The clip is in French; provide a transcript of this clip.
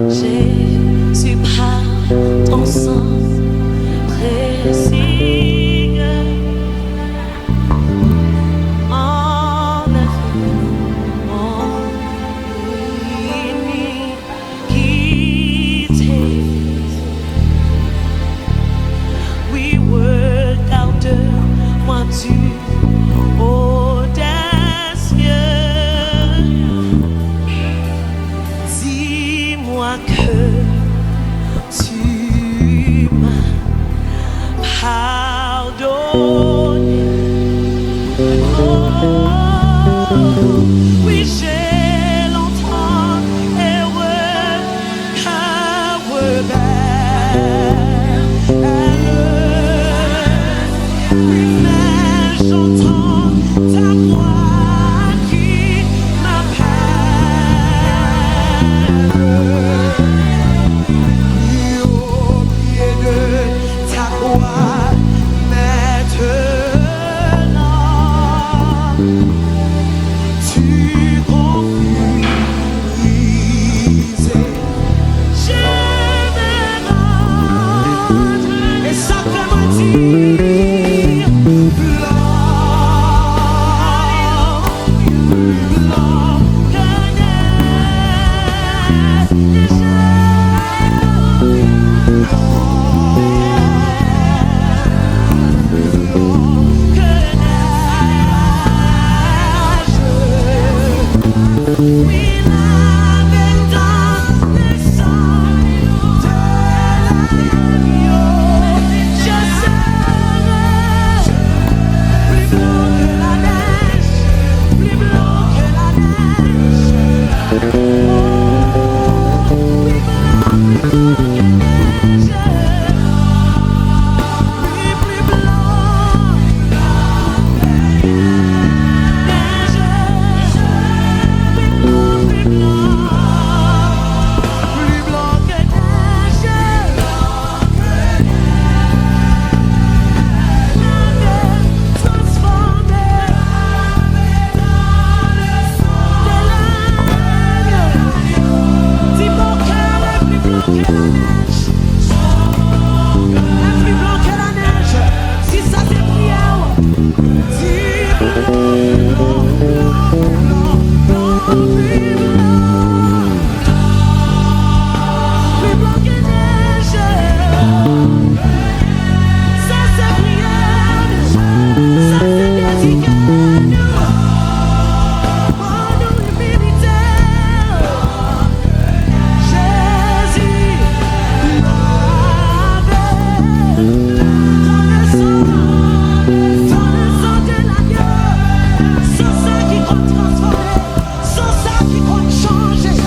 Jésus, par ton sang précieux, enlève mon iniquité. Oui, work out de moi tu audacieux. Dis-moi que tu m'as pardonné. Oh, oui, j'ai longtemps erré, mais j'entends ta voix qui m'appelle. Au pied de ta croix, maintenant, tu confuses. Je me rends et simplement dire l'homme connaît déjà. Oui, avec dans le sang de l'agneau, je serai plus blanc que la neige, plus blanc que la neige. Oh, plus blanc que neige. Oui, plus blanc que neige. Plus blanc que neige. Transformé dans le sang de l'agneau. Dis mon cœur est plus blanc que la neige. Est plus blanc que la neige. Si ça c'est prière, dis blanc, blanc, blanc, plus blanc que neige. Ça c'est prière, ça c'est dédicace. Oh, nous l'humilité. Jésus dans le sang de l'agneau, sans ça qui compte transformer, sans ça qui compte changer.